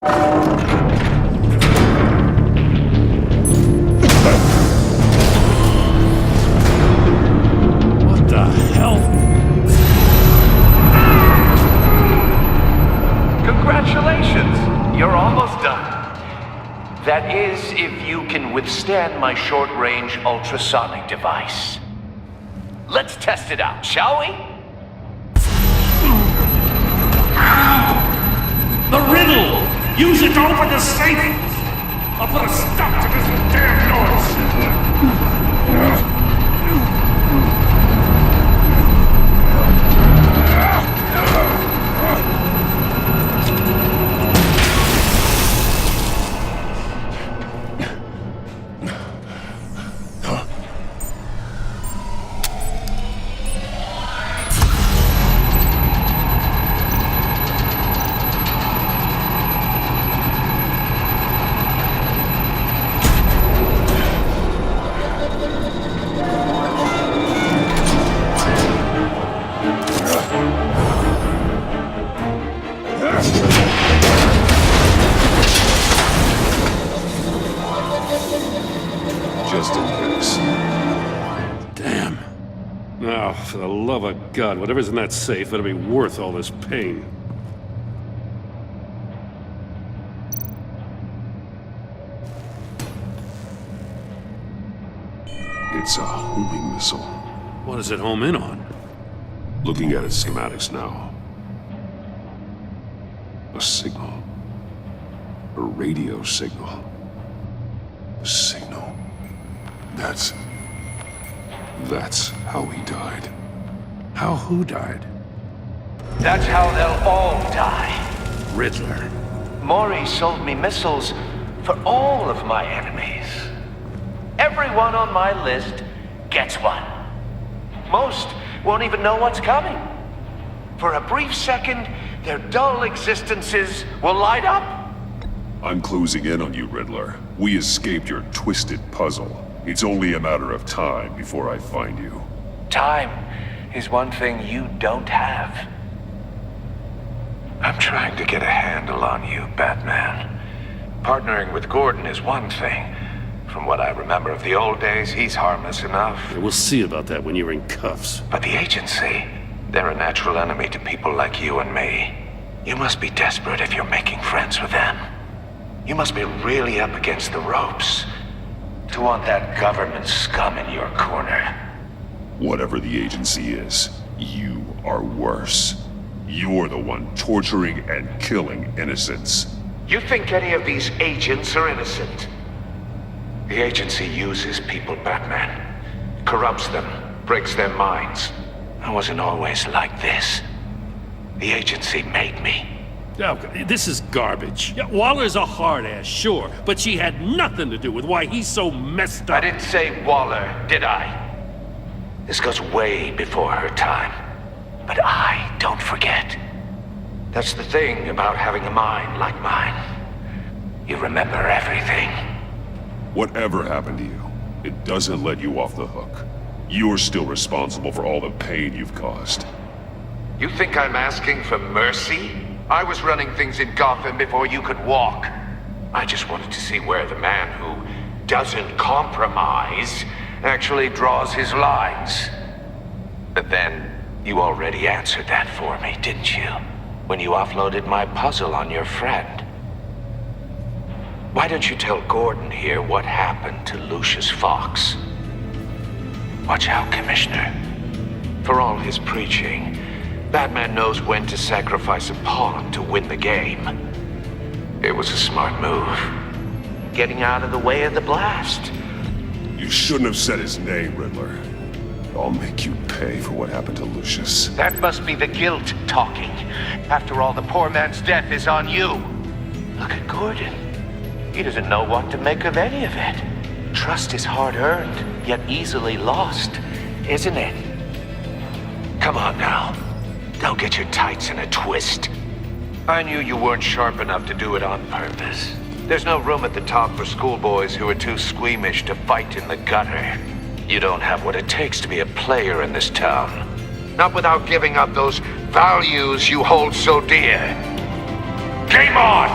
What the hell? Congratulations! You're almost done. That is, if you can withstand my short-range ultrasonic device. Let's test it out, shall we? The riddle! Use it to open the safe! I'll put a stop to this damn noise! For the love of God, whatever's in that safe better be worth all this pain. It's a homing missile. What does it home in on? Looking at its schematics now. A signal. A radio signal. A signal. That's how he died. How who died? That's how they'll all die. Riddler. Maury sold me missiles for all of my enemies. Everyone on my list gets one. Most won't even know what's coming. For a brief second, their dull existences will light up. I'm closing in on you, Riddler. We escaped your twisted puzzle. It's only a matter of time before I find you. Time is one thing you don't have. I'm trying to get a handle on you, Batman. Partnering with Gordon is one thing. From what I remember of the old days, he's harmless enough. Yeah, we'll see about that when you're in cuffs. But the agency, they're a natural enemy to people like you and me. You must be desperate if you're making friends with them. You must be really up against the ropes to want that government scum in your corner. Whatever the agency is, you are worse. You're the one torturing and killing innocents. You think any of these agents are innocent? The agency uses people, Batman. Corrupts them, breaks their minds. I wasn't always like this. The agency made me. Oh, this is garbage. Yeah, Waller's a hard-ass, sure, but she had nothing to do with why he's so messed up. I didn't say Waller, did I? This goes way before her time. But I don't forget. That's the thing about having a mind like mine. You remember everything. Whatever happened to you, it doesn't let you off the hook. You're still responsible for all the pain you've caused. You think I'm asking for mercy? I was running things in Gotham before you could walk. I just wanted to see where the man who doesn't compromise actually draws his lines. But then, you already answered that for me, didn't you? When you offloaded my puzzle on your friend. Why don't you tell Gordon here what happened to Lucius Fox? Watch out, Commissioner. For all his preaching, Batman knows when to sacrifice a pawn to win the game. It was a smart move. Getting out of the way of the blast. You shouldn't have said his name, Riddler. I'll make you pay for what happened to Lucius. That must be the guilt talking. After all, the poor man's death is on you. Look at Gordon. He doesn't know what to make of any of it. Trust is hard-earned, yet easily lost, isn't it? Come on now. Don't get your tights in a twist. I knew you weren't sharp enough to do it on purpose. There's no room at the top for schoolboys who are too squeamish to fight in the gutter. You don't have what it takes to be a player in this town. Not without giving up those values you hold so dear. Game on!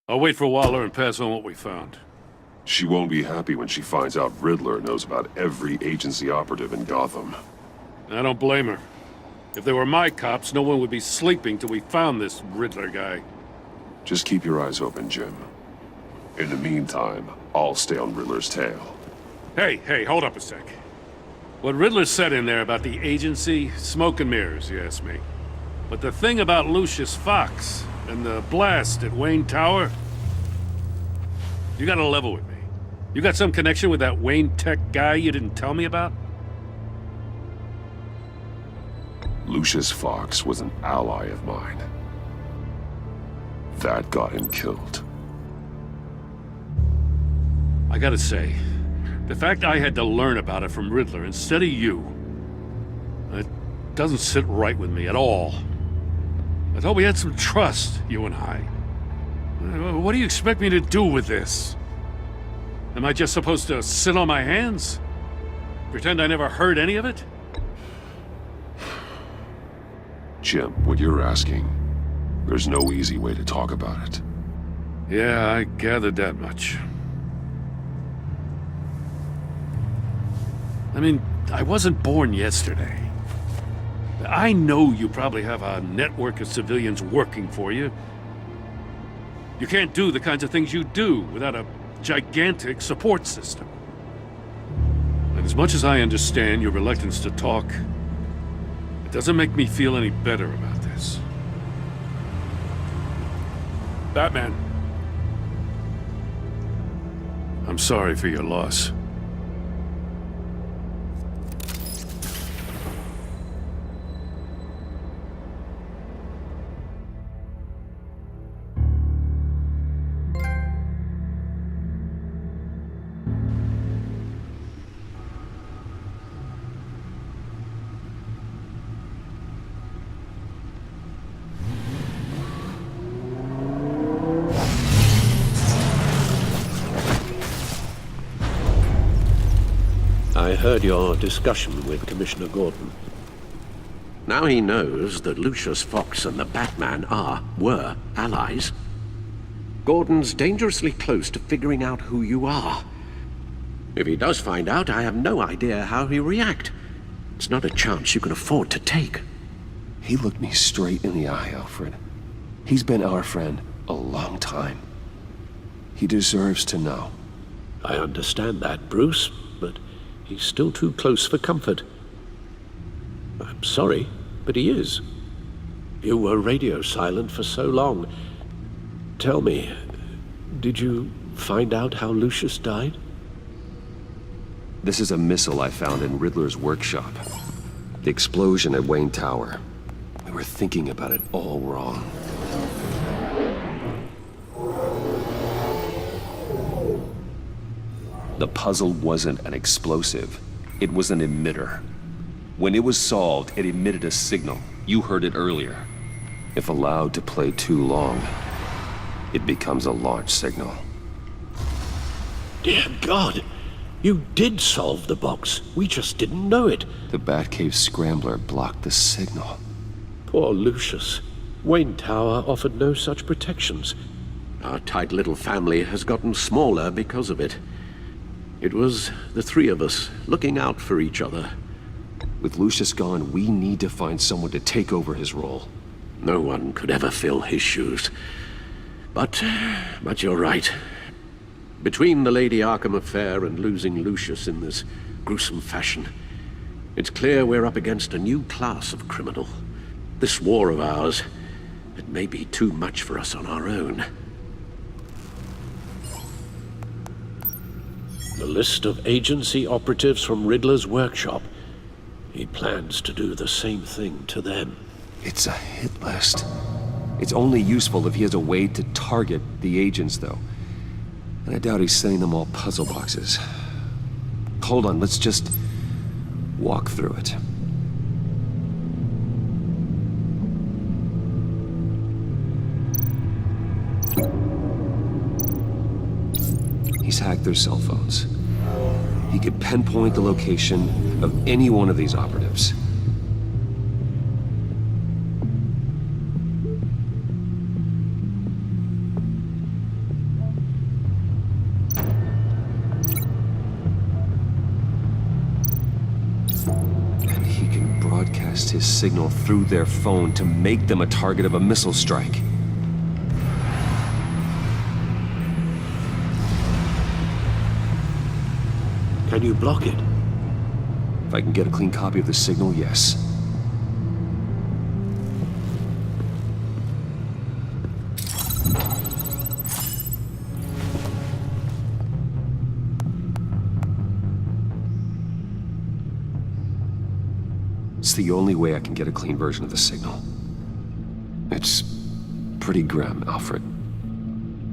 I'll wait for Waller and pass on what we found. She won't be happy when she finds out Riddler knows about every agency operative in Gotham. I don't blame her. If they were my cops, no one would be sleeping till we found this Riddler guy. Just keep your eyes open, Jim. In the meantime, I'll stay on Riddler's tail. Hey, hold up a sec. What Riddler said in there about the agency, smoke and mirrors, you ask me. But the thing about Lucius Fox and the blast at Wayne Tower, you gotta level with me. You got some connection with that Wayne Tech guy you didn't tell me about? Lucius Fox was an ally of mine. That got him killed. I gotta say, the fact I had to learn about it from Riddler instead of you, it doesn't sit right with me at all. I thought we had some trust, you and I. What do you expect me to do with this? Am I just supposed to sit on my hands? Pretend I never heard any of it? Jim, what you're asking, there's no easy way to talk about it. Yeah, I gathered that much. I mean, I wasn't born yesterday. I know you probably have a network of civilians working for you. You can't do the kinds of things you do without a gigantic support system. And as much as I understand your reluctance to talk, it doesn't make me feel any better about this. Batman. I'm sorry for your loss. I heard your discussion with Commissioner Gordon. Now he knows that Lucius Fox and the Batman were allies. Gordon's dangerously close to figuring out who you are. If he does find out, I have no idea how he'll react. It's not a chance you can afford to take. He looked me straight in the eye, Alfred. He's been our friend a long time. He deserves to know. I understand that, Bruce, but he's still too close for comfort. I'm sorry, but he is. You were radio silent for so long. Tell me, did you find out how Lucius died? This is a missile I found in Riddler's workshop. The explosion at Wayne Tower. We were thinking about it all wrong. The puzzle wasn't an explosive. It was an emitter. When it was solved, it emitted a signal. You heard it earlier. If allowed to play too long, it becomes a launch signal. Dear God! You did solve the box. We just didn't know it. The Batcave scrambler blocked the signal. Poor Lucius. Wayne Tower offered no such protections. Our tight little family has gotten smaller because of it. It was the three of us looking out for each other. With Lucius gone, we need to find someone to take over his role. No one could ever fill his shoes. But you're right. Between the Lady Arkham affair and losing Lucius in this gruesome fashion, it's clear we're up against a new class of criminal. This war of ours, it may be too much for us on our own. The list of agency operatives from Riddler's workshop. He plans to do the same thing to them. It's a hit list. It's only useful if he has a way to target the agents, though. And I doubt he's sending them all puzzle boxes. Hold on, let's just walk through it. He's hacked their cell phones. He could pinpoint the location of any one of these operatives. passed his signal through their phone to make them a target of a missile strike. Can you block it? If I can get a clean copy of the signal, yes. It's the only way I can get a clean version of the signal. It's pretty grim, Alfred.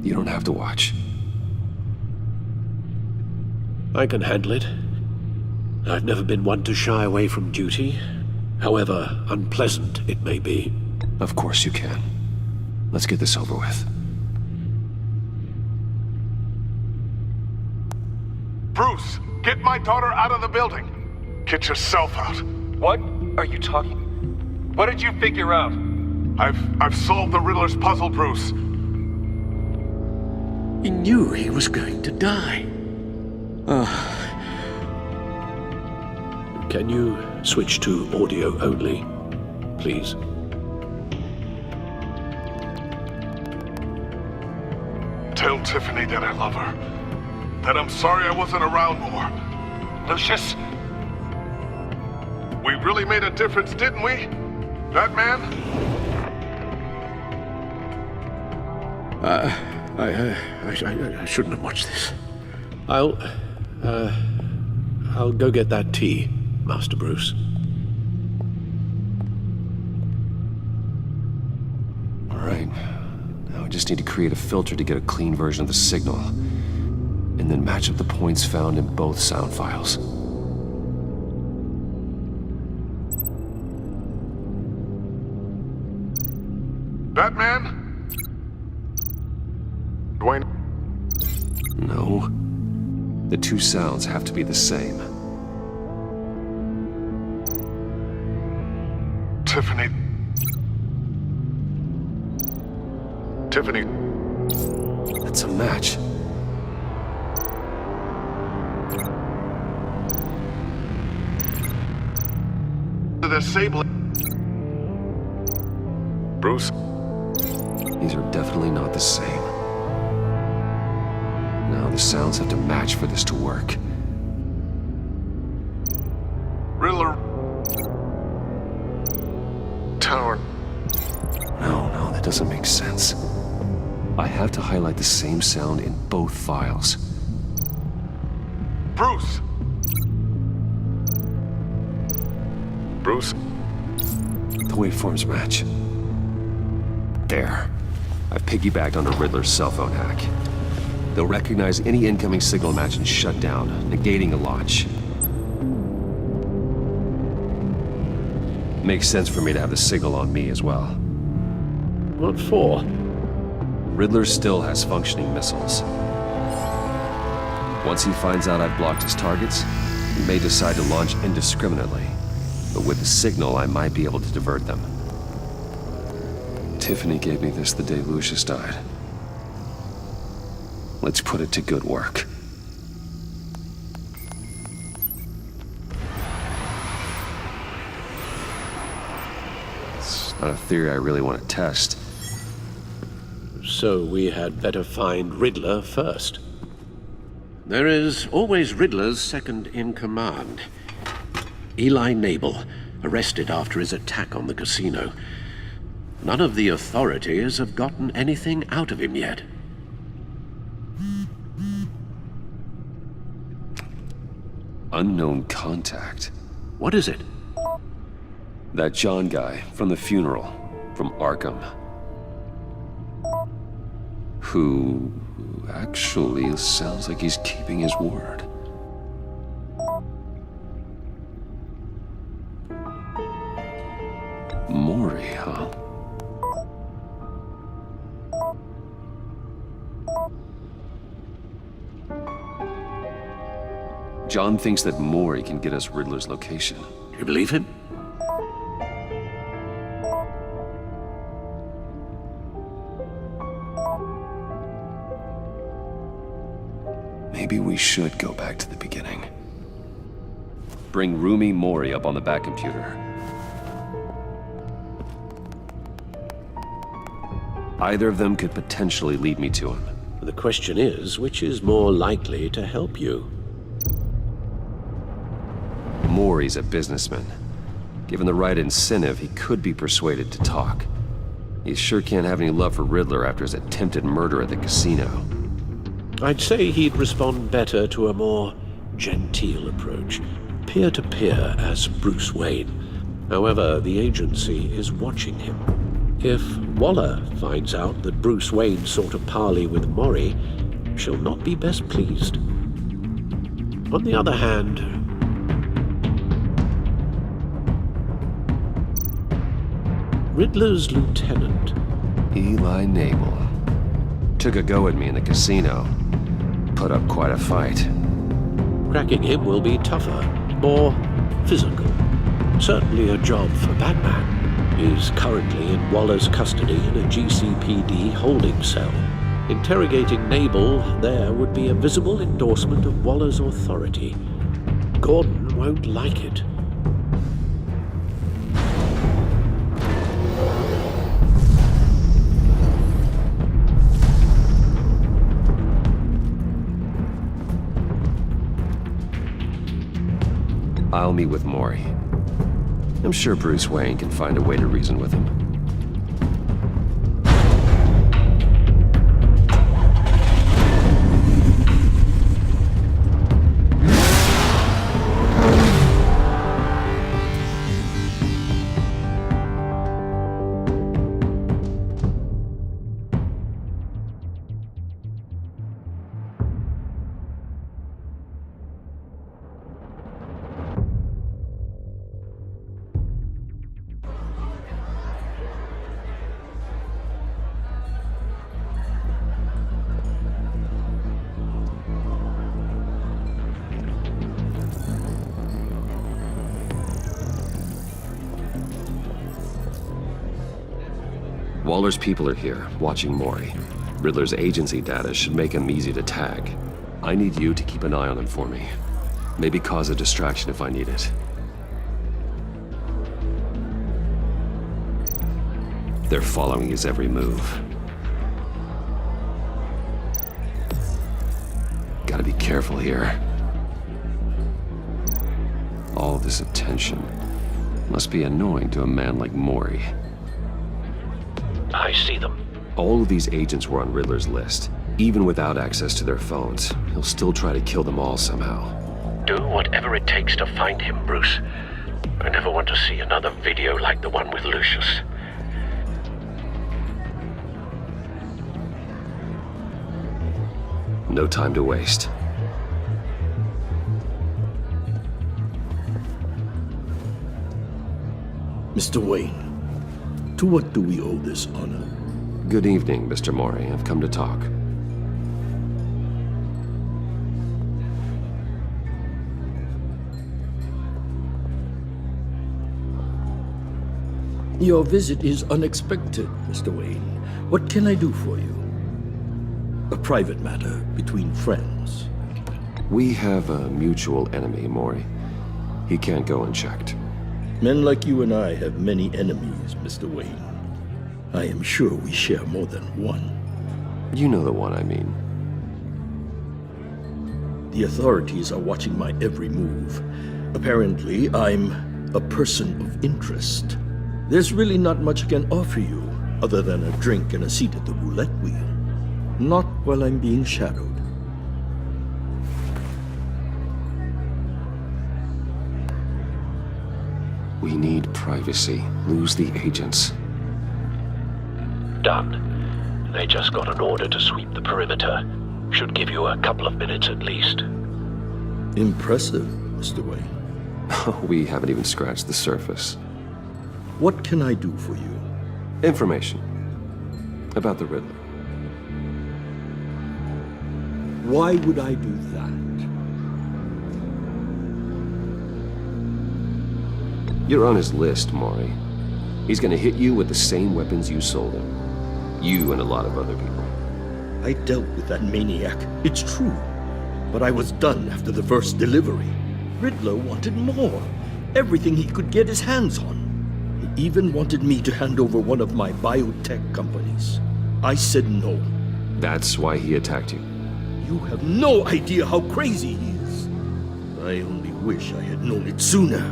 You don't have to watch. I can handle it. I've never been one to shy away from duty, however unpleasant it may be. Of course you can. Let's get this over with. Bruce, get my daughter out of the building. Get yourself out. What are you talking? What did you figure out? I've solved the Riddler's puzzle, Bruce. He knew he was going to die. Can you switch to audio only, please? Tell Tiffany that I love her. That I'm sorry I wasn't around more. Lucius? We really made a difference, didn't we? Batman? I shouldn't have watched this. I'll go get that tea, Master Bruce. All right. Now I just need to create a filter to get a clean version of the signal, and then match up the points found in both sound files. Batman? Dwayne? No. The two sounds have to be the same. Tiffany. Tiffany. That's a match. The disabling. Bruce? These are definitely not the same. Now the sounds have to match for this to work. Riddler. Tower. No, that doesn't make sense. I have to highlight the same sound in both files. Bruce! Bruce? The waveforms match. There. I've piggybacked onto Riddler's cell phone hack. They'll recognize any incoming signal match and shut down, negating a launch. Makes sense for me to have the signal on me as well. What for? Riddler still has functioning missiles. Once he finds out I've blocked his targets, he may decide to launch indiscriminately. But with the signal, I might be able to divert them. Tiffany gave me this the day Lucius died. Let's put it to good work. It's not a theory I really want to test. So we had better find Riddler first. There is always Riddler's second in command. Eli Nabel, arrested after his attack on the casino. None of the authorities have gotten anything out of him yet. Unknown contact. What is it? That John guy from the funeral, from Arkham. Who actually sounds like he's keeping his word. Maury, huh? John thinks that Maury can get us Riddler's location. You believe him? Maybe we should go back to the beginning. Bring Rumi Mori up on the back computer. Either of them could potentially lead me to him. The question is, which is more likely to help you? Maury's a businessman. Given the right incentive, he could be persuaded to talk. He sure can't have any love for Riddler after his attempted murder at the casino. I'd say he'd respond better to a more genteel approach, peer-to-peer as Bruce Wayne. However, the agency is watching him. If Waller finds out that Bruce Wayne sought a parley with Maury, she'll not be best pleased. On the other hand, Riddler's lieutenant, Eli Nabel. Took a go at me in the casino. Put up quite a fight. cracking him will be tougher, more physical. Certainly a job for Batman. Is currently in Waller's custody in a GCPD holding cell. Interrogating Nabel there would be a visible endorsement of Waller's authority. Gordon won't like it. I'll meet with Maury. I'm sure Bruce Wayne can find a way to reason with him. Waller's people are here, watching Maury. Riddler's agency data should make him easy to tag. I need you to keep an eye on him for me. Maybe cause a distraction if I need it. They're following his every move. Gotta be careful here. All this attention must be annoying to a man like Maury. I see them. All of these agents were on Riddler's list. Even without access to their phones, he'll still try to kill them all somehow. Do whatever it takes to find him, Bruce. I never want to see another video like the one with Lucius. No time to waste. Mr. Wayne, to what do we owe this honor? Good evening, Mr. Maury. I've come to talk. Your visit is unexpected, Mr. Wayne. What can I do for you? A private matter between friends. We have a mutual enemy, Maury. He can't go unchecked. Men like you and I have many enemies, Mr. Wayne. I am sure we share more than one. You know the one I mean. The authorities are watching my every move. Apparently, I'm a person of interest. There's really not much I can offer you, other than a drink and a seat at the roulette wheel. Not while I'm being shadowed. We need privacy. Lose the agents. Done. They just got an order to sweep the perimeter. Should give you a couple of minutes at least. Impressive, Mr. Wayne. We haven't even scratched the surface. What can I do for you? Information. About the Riddler. Why would I do that? You're on his list, Maury. He's gonna hit you with the same weapons you sold him. You and a lot of other people. I dealt with that maniac, it's true. But I was done after the first delivery. Riddler wanted more. Everything he could get his hands on. He even wanted me to hand over one of my biotech companies. I said no. That's why he attacked you. You have no idea how crazy he is. I only wish I had known it sooner.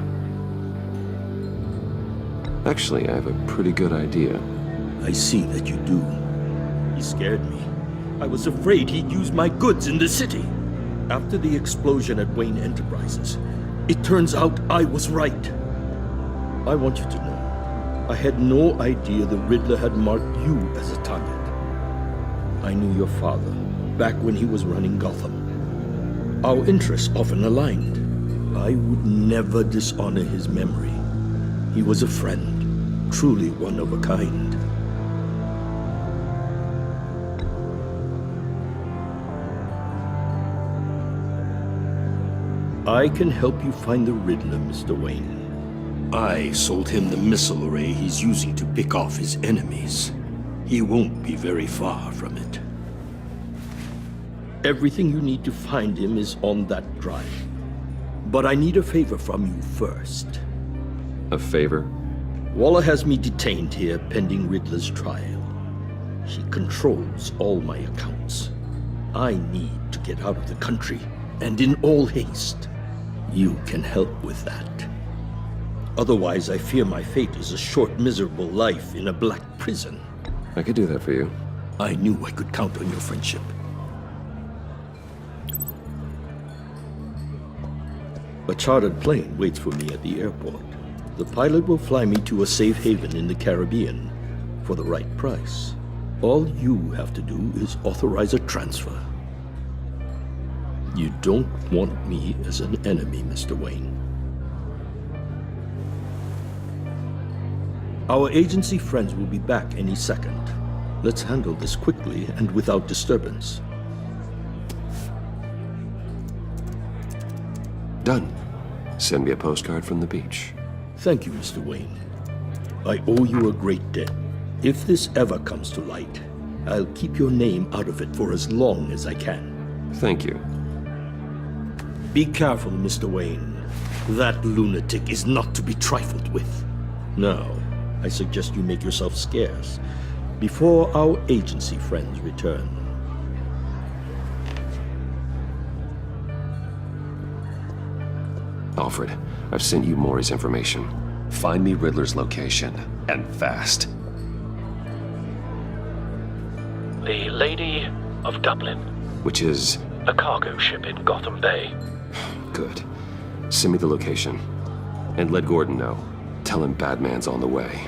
Actually, I have a pretty good idea. I see that you do. He scared me. I was afraid he'd use my goods in the city. After the explosion at Wayne Enterprises, it turns out I was right. I want you to know, I had no idea the Riddler had marked you as a target. I knew your father back when he was running Gotham. Our interests often aligned. I would never dishonor his memory. He was a friend, truly one of a kind. I can help you find the Riddler, Mr. Wayne. I sold him the missile array he's using to pick off his enemies. He won't be very far from it. Everything you need to find him is on that drive. But I need a favor from you first. A favor? Waller has me detained here pending Riddler's trial. She controls all my accounts. I need to get out of the country, and in all haste. You can help with that. Otherwise, I fear my fate is a short, miserable life in a black prison. I could do that for you. I knew I could count on your friendship. A chartered plane waits for me at the airport. The pilot will fly me to a safe haven in the Caribbean for the right price. All you have to do is authorize a transfer. You don't want me as an enemy, Mr. Wayne. Our agency friends will be back any second. Let's handle this quickly and without disturbance. Done. Send me a postcard from the beach. Thank you, Mr. Wayne. I owe you a great debt. If this ever comes to light, I'll keep your name out of it for as long as I can. Thank you. Be careful, Mr. Wayne. That lunatic is not to be trifled with. Now, I suggest you make yourself scarce before our agency friends return. Alfred, I've sent you Maury's information. Find me Riddler's location, and fast. The Lady of Dublin. Which is... a cargo ship in Gotham Bay. Good. Send me the location. And let Gordon know. Tell him Batman's on the way.